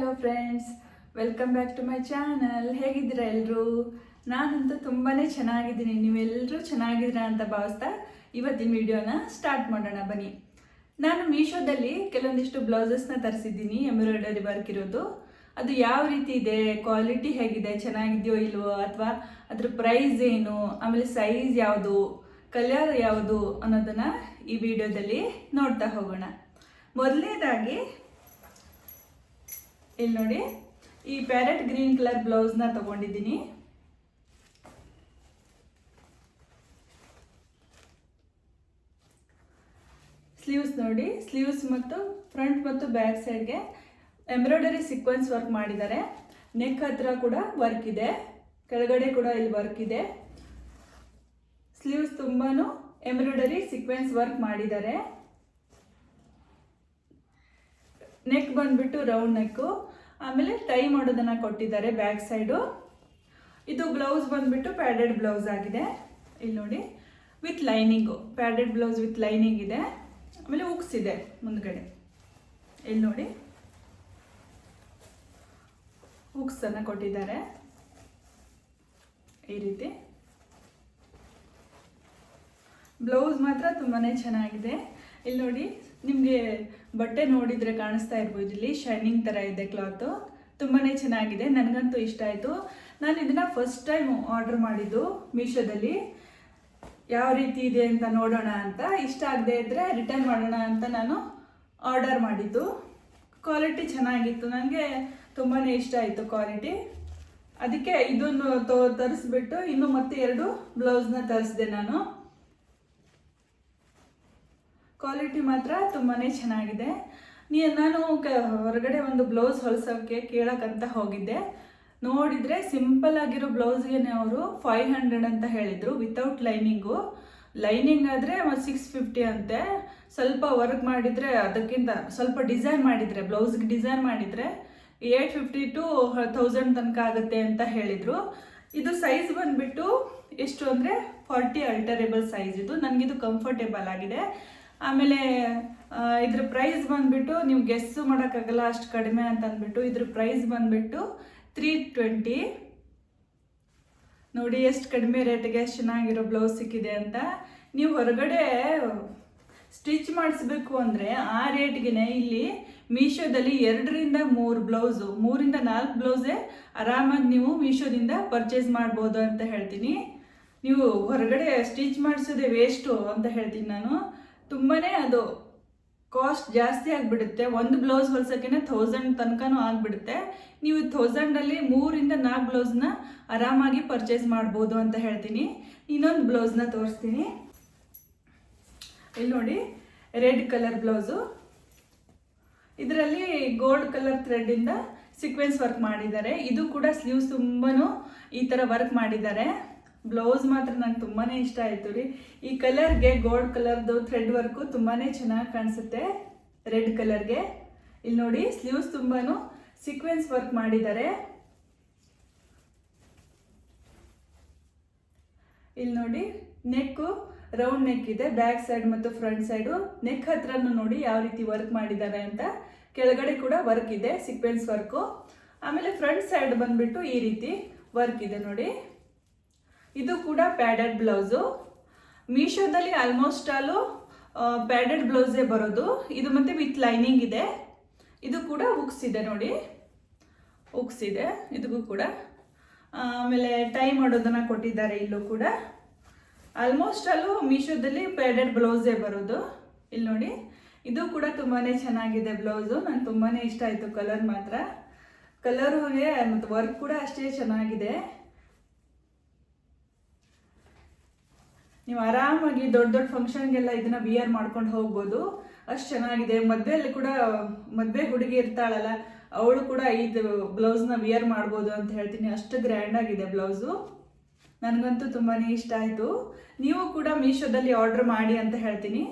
Hello friends, welcome back to my channel. ಹೇಗಿದ್ದೀರಾ ಎಲ್ಲರೂ? ನಾನಂತೂ ತುಂಬಾ ಚೆನ್ನಾಗಿದ್ದೀನಿ. ನೀವೆಲ್ಲರೂ ಚೆನ್ನಾಗಿದ್ದೀರಾ ಅಂತ ಭಾವಿಸ್ತಾ ಇವತ್ತಿನ ವಿಡಿಯೋನ ಸ್ಟಾರ್ಟ್ ಮಾಡೋಣ ಬನ್ನಿ. ನಾನು ಮೀಶೋದಲ್ಲಿ ಕೆಲವೊಂದಿಷ್ಟು ಬ್ಲೌಸಸ್ನ ತರಿಸಿದ್ದೀನಿ, ಎಂಬ್ರಾಯ್ಡರಿ ವರ್ಕ್ ಇರೋದು. ಅದು ಯಾವ ರೀತಿ ಇದೆ, ಕ್ವಾಲಿಟಿ ಹೇಗಿದೆ, ಚೆನ್ನಾಗಿದೆಯೋ ಇಲ್ವೋ, ಅಥವಾ ಅದ್ರ ಪ್ರೈಸ್ ಏನು, ಆಮೇಲೆ ಸೈಜ್ ಯಾವುದು, ಕಲರ್ ಯಾವುದು ಅನ್ನೋದನ್ನು ಈ ವಿಡಿಯೋದಲ್ಲಿ ನೋಡ್ತಾ ಹೋಗೋಣ. ಮೊದಲನೇದಾಗಿ ಇಲ್ಲಿ ನೋಡಿ, ಈ ಪ್ಯಾರೆಟ್ ಗ್ರೀನ್ ಕಲರ್ ಬ್ಲೌಸ್ನ ತಗೊಂಡಿದ್ದೀನಿ. ಸ್ಲೀವ್ಸ್ ನೋಡಿ, ಸ್ಲೀವ್ಸ್ ಮತ್ತು ಫ್ರಂಟ್ ಮತ್ತು ಬ್ಯಾಕ್ ಸೈಡ್ಗೆ ಎಂಬ್ರಾಯ್ಡರಿ ಸೀಕ್ವೆನ್ಸ್ ವರ್ಕ್ ಮಾಡಿದ್ದಾರೆ. ನೆಕ್ ಹತ್ರ ಕೂಡ ವರ್ಕ್ ಇದೆ, ಕೆಳಗಡೆ ಕೂಡ ಇಲ್ಲಿ ವರ್ಕ್ ಇದೆ. ಸ್ಲೀವ್ಸ್ ತುಂಬಾನು ಎಂಬ್ರಾಯ್ಡರಿ ಸೀಕ್ವೆನ್ಸ್ ವರ್ಕ್ ಮಾಡಿದ್ದಾರೆ. ನೆಕ್ ಬಂದ್ಬಿಟ್ಟು ರೌಂಡ್ ನೆಕ್ಕು, ಆಮೇಲೆ ಟೈ ಮಾಡೋದನ್ನ ಕೊಟ್ಟಿದ್ದಾರೆ ಬ್ಯಾಕ್ ಸೈಡು. ಇದು ಬ್ಲೌಸ್ ಬಂದ್ಬಿಟ್ಟು ಪ್ಯಾಡೆಡ್ ಬ್ಲೌಸ್ ಆಗಿದೆ. ಇಲ್ಲಿ ನೋಡಿ, with lining, padded blouse with lining ಇದೆ. ಆಮೇಲೆ ಉಕ್ಸ್ ಇದೆ ಮುಂದ್ಗಡೆ. ಇಲ್ಲಿ ನೋಡಿ, ಉಕ್ಸ್ ಅನ್ನ ಕೊಟ್ಟಿದ್ದಾರೆ ಈ ರೀತಿ. ಬ್ಲೌಸ್ ಮಾತ್ರ ತುಂಬಾನೇ ಚೆನ್ನಾಗಿದೆ. ಇಲ್ಲಿ ನೋಡಿ, ನಿಮಗೆ ಬಟ್ಟೆ ನೋಡಿದರೆ ಕಾಣಿಸ್ತಾ ಇರ್ಬೋದು, ಇಲ್ಲಿ ಶೈನಿಂಗ್ ಥರ ಇದೆ ಕ್ಲಾತು. ತುಂಬಾ ಚೆನ್ನಾಗಿದೆ, ನನಗಂತೂ ಇಷ್ಟ ಆಯಿತು. ನಾನು ಇದನ್ನು ಫಸ್ಟ್ ಟೈಮ್ ಆರ್ಡರ್ ಮಾಡಿದ್ದು ಮೀಶೋದಲ್ಲಿ. ಯಾವ ರೀತಿ ಇದೆ ಅಂತ ನೋಡೋಣ ಅಂತ, ಇಷ್ಟ ಆಗದೆ ಇದ್ದರೆ ರಿಟರ್ನ್ ಮಾಡೋಣ ಅಂತ ನಾನು ಆರ್ಡರ್ ಮಾಡಿದ್ದು. ಕ್ವಾಲಿಟಿ ಚೆನ್ನಾಗಿತ್ತು, ನನಗೆ ತುಂಬಾ ಇಷ್ಟ ಆಯಿತು ಕ್ವಾಲಿಟಿ. ಅದಕ್ಕೆ ಇದನ್ನು ತರಿಸ್ಬಿಟ್ಟು ಇನ್ನು ಮತ್ತೆ 2 ಬ್ಲೌಸ್ನ ತರಿಸಿದೆ ನಾನು. ಕ್ವಾಲಿಟಿ ಮಾತ್ರ ತುಂಬಾ ಚೆನ್ನಾಗಿದೆ. ನಾನು ಹೊರಗಡೆ ಒಂದು ಬ್ಲೌಸ್ ಹೊಲಿಸೋಕ್ಕೆ ಕೇಳೋಕ್ಕಂತ ಹೋಗಿದ್ದೆ. ನೋಡಿದರೆ ಸಿಂಪಲ್ ಆಗಿರೋ ಬ್ಲೌಸ್ಗೆ ಅವರು 500 ಅಂತ ಹೇಳಿದರು, ವಿತೌಟ್ ಲೈನಿಂಗು. ಲೈನಿಂಗ್ ಆದರೆ 650 ಅಂತೆ. ಸ್ವಲ್ಪ ವರ್ಕ್ ಮಾಡಿದರೆ, ಅದಕ್ಕಿಂತ ಸ್ವಲ್ಪ ಡಿಸೈನ್ ಮಾಡಿದರೆ, ಬ್ಲೌಸ್ಗೆ ಡಿಸೈನ್ ಮಾಡಿದರೆ 850 to 1000 ತನಕ ಆಗುತ್ತೆ ಅಂತ ಹೇಳಿದರು. ಇದು ಸೈಜ್ ಬಂದುಬಿಟ್ಟು ಎಷ್ಟು ಅಂದರೆ 40 ಅಲ್ಟರೇಬಲ್ ಸೈಜ್. ಇದು ನನಗಿದು ಕಂಫರ್ಟೇಬಲ್ ಆಗಿದೆ. ಆಮೇಲೆ ಇದ್ರ ಪ್ರೈಸ್ ಬಂದುಬಿಟ್ಟು ನೀವು ಗೆಸ್ಸು ಮಾಡೋಕ್ಕಾಗಲ್ಲ, ಅಷ್ಟು ಕಡಿಮೆ ಅಂತ ಅಂದ್ಬಿಟ್ಟು ಇದ್ರ ಪ್ರೈಸ್ ಬಂದುಬಿಟ್ಟು 320. ನೋಡಿ ಎಷ್ಟು ಕಡಿಮೆ ರೇಟಿಗೆ ಎಷ್ಟು ಚೆನ್ನಾಗಿರೋ ಬ್ಲೌಸ್ ಸಿಕ್ಕಿದೆ ಅಂತ. ನೀವು ಹೊರಗಡೆ ಸ್ಟಿಚ್ ಮಾಡಿಸ್ಬೇಕು ಅಂದರೆ ಆ ರೇಟ್ಗೆ ಇಲ್ಲಿ ಮೀಶೋದಲ್ಲಿ 2 ರಿಂದ 3 ಬ್ಲೌಸು, 3 ರಿಂದ 4 ಬ್ಲೌಸೇ ಆರಾಮಾಗಿ ನೀವು ಮೀಶೋದಿಂದ ಪರ್ಚೇಸ್ ಮಾಡ್ಬೋದು ಅಂತ ಹೇಳ್ತೀನಿ. ನೀವು ಹೊರಗಡೆ ಸ್ಟಿಚ್ ಮಾಡಿಸೋದೇ ವೇಸ್ಟು ಅಂತ ಹೇಳ್ತೀನಿ ನಾನು. ತುಂಬಾ ಅದು ಕಾಸ್ಟ್ ಜಾಸ್ತಿ ಆಗಿಬಿಡುತ್ತೆ. ಒಂದು ಬ್ಲೌಸ್ ಹೊಲ್ಸೋಕೆ 1000 ತನಕನೂ ಆಗಿಬಿಡುತ್ತೆ. ನೀವು 1000ಅಲ್ಲಿ 3 ರಿಂದ 4 ಬ್ಲೌಸ್ನ ಆರಾಮಾಗಿ ಪರ್ಚೇಸ್ ಮಾಡ್ಬೋದು ಅಂತ ಹೇಳ್ತೀನಿ. ಇನ್ನೊಂದು ಬ್ಲೌಸ್ನ ತೋರಿಸ್ತೀನಿ. ಇಲ್ಲಿ ನೋಡಿ, ರೆಡ್ ಕಲರ್ ಬ್ಲೌಸು. ಇದರಲ್ಲಿ ಗೋಲ್ಡ್ ಕಲರ್ ಥ್ರೆಡ್ಡಿಂದ ಸೀಕ್ವೆನ್ಸ್ ವರ್ಕ್ ಮಾಡಿದ್ದಾರೆ. ಇದು ಕೂಡ ಸ್ಲೀವ್ಸ್ ತುಂಬಾ ಈ ಥರ ವರ್ಕ್ ಮಾಡಿದ್ದಾರೆ. ಬ್ಲೌಸ್ ಮಾತ್ರ ನಂಗೆ ತುಂಬಾ ಇಷ್ಟ ಆಯಿತು ರೀ. ಈ ಕಲರ್ಗೆ ಗೋಲ್ಡ್ ಕಲರ್ದು ಥ್ರೆಡ್ ವರ್ಕು ತುಂಬಾ ಚೆನ್ನಾಗಿ ಕಾಣಿಸುತ್ತೆ ರೆಡ್ ಕಲರ್ಗೆ. ಇಲ್ಲಿ ನೋಡಿ, ಸ್ಲೀವ್ಸ್ ತುಂಬಾ ಸೀಕ್ವೆನ್ಸ್ ವರ್ಕ್ ಮಾಡಿದ್ದಾರೆ. ಇಲ್ಲಿ ನೋಡಿ, ನೆಕ್ಕು ರೌಂಡ್ ನೆಕ್ ಇದೆ, ಬ್ಯಾಕ್ ಸೈಡ್ ಮತ್ತು ಫ್ರಂಟ್ ಸೈಡು. ನೆಕ್ ಹತ್ರನೂ ನೋಡಿ ಯಾವ ರೀತಿ ವರ್ಕ್ ಮಾಡಿದ್ದಾರೆ ಅಂತ. ಕೆಳಗಡೆ ಕೂಡ ವರ್ಕ್ ಇದೆ, ಸೀಕ್ವೆನ್ಸ್ ವರ್ಕು. ಆಮೇಲೆ ಫ್ರಂಟ್ ಸೈಡ್ ಬಂದ್ಬಿಟ್ಟು ಈ ರೀತಿ ವರ್ಕ್ ಇದೆ ನೋಡಿ. ಇದು ಕೂಡ ಪ್ಯಾಡೆಡ್ ಬ್ಲೌಸು. ಮೀಶೋದಲ್ಲಿ ಆಲ್ಮೋಸ್ಟ್ ಆಲು ಪ್ಯಾಡೆಡ್ ಬ್ಲೌಸೇ ಬರೋದು. ಇದು ಮತ್ತೆ ವಿತ್ ಲೈನಿಂಗ್ ಇದೆ. ಇದು ಕೂಡ ಉಕ್ಸ್ ಇದೆ ನೋಡಿ, ಉಕ್ಸ್ ಇದೆ ಇದಕ್ಕೂ ಕೂಡ. ಆಮೇಲೆ ಟೈ ಮಾಡೋದನ್ನು ಕೊಟ್ಟಿದ್ದಾರೆ ಇಲ್ಲೂ ಕೂಡ. ಆಲ್ಮೋಸ್ಟ್ ಆಲು ಮೀಶೋದಲ್ಲಿ ಪ್ಯಾಡೆಡ್ ಬ್ಲೌಸೇ ಬರೋದು. ಇಲ್ಲಿ ನೋಡಿ, ಇದು ಕೂಡ ತುಂಬಾ ಚೆನ್ನಾಗಿದೆ ಬ್ಲೌಸು. ನನಗೆ ತುಂಬಾ ಇಷ್ಟ ಆಯಿತು ಕಲರ್ ಮಾತ್ರ. ಕಲರುಗೆ ಮತ್ತು ವರ್ಕ್ ಕೂಡ ಅಷ್ಟೇ ಚೆನ್ನಾಗಿದೆ. ನೀವು ಆರಾಮಾಗಿ ದೊಡ್ಡ ದೊಡ್ಡ ಫಂಕ್ಷನ್ಗೆಲ್ಲ ಇದನ್ನ ವಿಯರ್ ಮಾಡ್ಕೊಂಡು ಹೋಗ್ಬೋದು, ಅಷ್ಟು ಚೆನ್ನಾಗಿದೆ. ಮದುವೆಯಲ್ಲಿ ಕೂಡ, ಮದುವೆ ಹುಡುಗಿ ಇರ್ತಾಳಲ್ಲ, ಅವಳು ಕೂಡ ಇದು ಬ್ಲೌಸ್ನ ವಿಯರ್ ಮಾಡ್ಬೋದು ಅಂತ ಹೇಳ್ತೀನಿ. ಅಷ್ಟು ಗ್ರ್ಯಾಂಡಾಗಿದೆ ಬ್ಲೌಸು. ನನಗಂತೂ ತುಂಬಾ ಇಷ್ಟ ಆಯಿತು. ನೀವು ಕೂಡ ಮೀಶೋದಲ್ಲಿ ಆರ್ಡರ್ ಮಾಡಿ ಅಂತ ಹೇಳ್ತೀನಿ.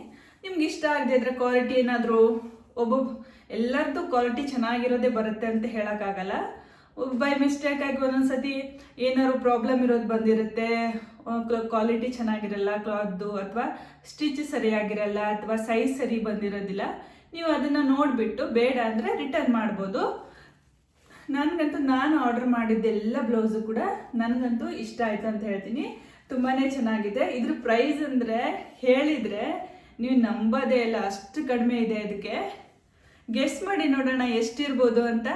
ನಿಮ್ಗೆ ಇಷ್ಟ ಆಗದೆ ಇದ್ರೆ ಕ್ವಾಲಿಟಿ ಏನಾದರೂ ಎಲ್ಲರದ್ದು ಕ್ವಾಲಿಟಿ ಚೆನ್ನಾಗಿರೋದೇ ಬರುತ್ತೆ ಅಂತ ಹೇಳೋಕ್ಕಾಗಲ್ಲ. ಬೈ ಮಿಸ್ಟೇಕ್ ಆಗಿ ಒಂದೊಂದ್ಸತಿ ಏನಾದ್ರು ಪ್ರಾಬ್ಲಮ್ ಇರೋದು ಬಂದಿರುತ್ತೆ, ಕ್ವಾಲಿಟಿ ಚೆನ್ನಾಗಿರಲ್ಲ ಕ್ಲಾತ್ದು, ಅಥವಾ ಸ್ಟಿಚ್ ಸರಿಯಾಗಿರಲ್ಲ, ಅಥವಾ ಸೈಜ್ ಸರಿ ಬಂದಿರೋದಿಲ್ಲ. ನೀವು ಅದನ್ನು ನೋಡಿಬಿಟ್ಟು ಬೇಡ ಅಂದರೆ ರಿಟರ್ನ್ ಮಾಡ್ಬೋದು. ನನಗಂತೂ ನಾನು ಆರ್ಡರ್ ಮಾಡಿದ್ದೆಲ್ಲ ಬ್ಲೌಸು ಕೂಡ ನನಗಂತೂ ಇಷ್ಟ ಆಯಿತು ಅಂತ ಹೇಳ್ತೀನಿ. ತುಂಬಾ ಚೆನ್ನಾಗಿದೆ. ಇದ್ರ ಪ್ರೈಸ್ ಅಂದರೆ ಹೇಳಿದರೆ ನೀವು ನಂಬೋದೇ ಇಲ್ಲ, ಅಷ್ಟು ಕಡಿಮೆ ಇದೆ. ಅದಕ್ಕೆ ಗೆಸ್ ಮಾಡಿ ನೋಡೋಣ ಎಷ್ಟಿರ್ಬೋದು ಅಂತ.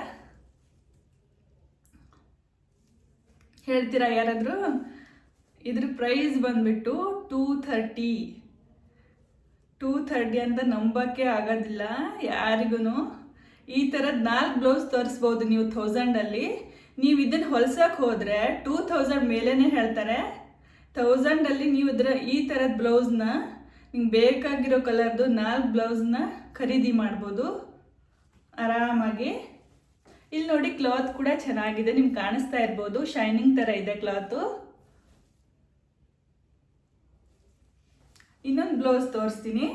ಹೇಳ್ತೀರಾ ಯಾರಾದರೂ? ಇದ್ರ ಪ್ರೈಸ್ ಬಂದ್ಬಿಟ್ಟು 230 ಅಂತ ನಂಬೋಕ್ಕೆ ಆಗೋದಿಲ್ಲ ಯಾರಿಗೂ. ಈ ಥರದ್ದು 4 ಬ್ಲೌಸ್ ತರಿಸ್ಬೋದು ನೀವು 1000ಅಲ್ಲಿ. ನೀವು ಇದನ್ನು ಹೊಲ್ಸಕ್ಕೆ ಹೋದರೆ 2000 ಮೇಲೇ ಹೇಳ್ತಾರೆ. 1000ಅಲ್ಲಿ ನೀವು ಈ ಥರದ ಬ್ಲೌಸ್ನ ನಿಮ್ಗೆ ಬೇಕಾಗಿರೋ ಕಲರ್ದು 4 ಬ್ಲೌಸ್ನ ಖರೀದಿ ಮಾಡ್ಬೋದು ಆರಾಮಾಗಿ. ಇಲ್ಲಿ ನೋಡಿ ಕ್ಲಾತ್ ಕೂಡ ಚೆನ್ನಾಗಿದೆ, ನಿಮ್ಗೆ ಕಾಣಿಸ್ತಾ ಇರ್ಬೋದು, ಶೈನಿಂಗ್ ಥರ ಇದೆ ಕ್ಲಾತು. ಇನ್ನೊಂದು ಬ್ಲೌಸ್ ತೋರಿಸ್ತೀನಿ.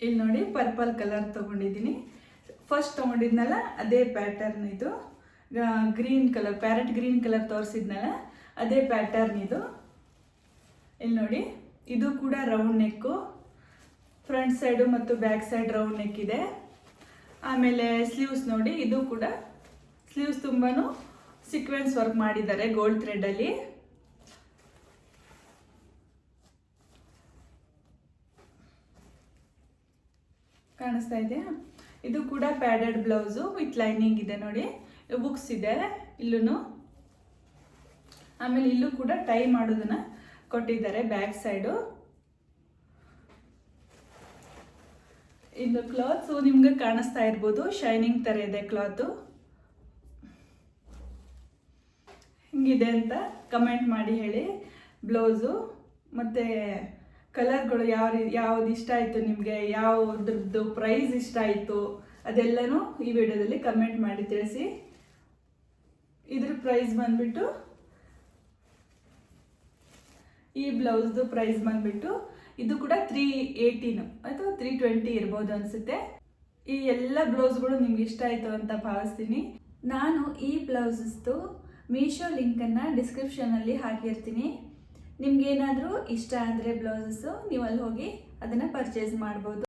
ಇಲ್ಲಿ ನೋಡಿ ಪರ್ಪಲ್ ಕಲರ್ ತೊಗೊಂಡಿದ್ದೀನಿ. ಫಸ್ಟ್ ತೊಗೊಂಡಿದ್ನಲ್ಲ ಅದೇ ಪ್ಯಾಟರ್ನ್ ಇದು. Green colour, parrot green colour ತೋರಿಸಿದ್ನಲ್ಲ ಅದೇ ಪ್ಯಾಟರ್ನ್ ಇದು. ಇಲ್ಲಿ ನೋಡಿ ಇದು ಕೂಡ ರೌಂಡ್ ನೆಕ್ಕು, ಫ್ರಂಟ್ ಸೈಡು ಮತ್ತು ಬ್ಯಾಕ್ ಸೈಡ್ ರೌಂಡ್ ನೆಕ್ ಇದೆ. ಆಮೇಲೆ ಸ್ಲೀವ್ಸ್ ನೋಡಿ, ಇದು ಕೂಡ ಸ್ಲೀವ್ಸ್ ತುಂಬಾ ಸೀಕ್ವೆನ್ಸ್ ವರ್ಕ್ ಮಾಡಿದ್ದಾರೆ ಗೋಲ್ಡ್ ಥ್ರೆಡಲ್ಲಿ. ಕಾಣಿಸ್ತಾ ಇದೆಯಾ? ಇದು ಕೂಡ ಪ್ಯಾಡೆಡ್ ಬ್ಲೌಸು ವಿತ್ ಲೈನಿಂಗ್ ಇದೆ ನೋಡಿ, ಬುಕ್ಸ್ ಇದೆ ಇಲ್ಲೂ. ಆಮೇಲೆ ಇಲ್ಲೂ ಕೂಡ ಟೈ ಮಾಡೋದನ್ನ ಕೊಟ್ಟಿದ್ದಾರೆ ಬ್ಯಾಕ್ ಸೈಡು. ಇದು ಕ್ಲಾತ್ಸು ನಿಮ್ಗೆ ಕಾಣಿಸ್ತಾ ಇರ್ಬೋದು, ಶೈನಿಂಗ್ ಥರ ಇದೆ ಕ್ಲಾತು. ಹಿಂಗಿದೆ ಅಂತ ಕಮೆಂಟ್ ಮಾಡಿ ಹೇಳಿ. ಬ್ಲೌಸು ಮತ್ತು ಕಲರ್ಗಳು ಯಾವ್ದು ಇಷ್ಟ ಆಯಿತು ನಿಮಗೆ, ಯಾವುದ್ರದ್ದು ಪ್ರೈಸ್ ಇಷ್ಟ ಆಯಿತು ಅದೆಲ್ಲನೂ ಈ ವಿಡಿಯೋದಲ್ಲಿ ಕಮೆಂಟ್ ಮಾಡಿ ತಿಳಿಸಿ. ಇದ್ರ ಪ್ರೈಸ್ ಬಂದ್ಬಿಟ್ಟು, ಈ ಬ್ಲೌಸ್ದು ಪ್ರೈಸ್ ಬಂದ್ಬಿಟ್ಟು ಇದು ಕೂಡ 318 ಅಥವಾ 320 ಇರ್ಬೋದು ಅನಿಸುತ್ತೆ. ಈ ಎಲ್ಲ ಬ್ಲೌಸ್ಗಳು ನಿಮ್ಗೆ ಇಷ್ಟ ಆಯಿತು ಅಂತ ಭಾವಿಸ್ತೀನಿ. ನಾನು ಈ ಬ್ಲೌಸಸ್ದು ಮೀಶೋ ಲಿಂಕನ್ನು ಡಿಸ್ಕ್ರಿಪ್ಷನಲ್ಲಿ ಹಾಕಿರ್ತೀನಿ. ನಿಮ್ಗೇನಾದರೂ ಇಷ್ಟ ಆದರೆ ಬ್ಲೌಸಸ್ಸು ನೀವು ಅಲ್ಲಿ ಹೋಗಿ ಅದನ್ನು ಪರ್ಚೇಸ್ ಮಾಡ್ಬೋದು.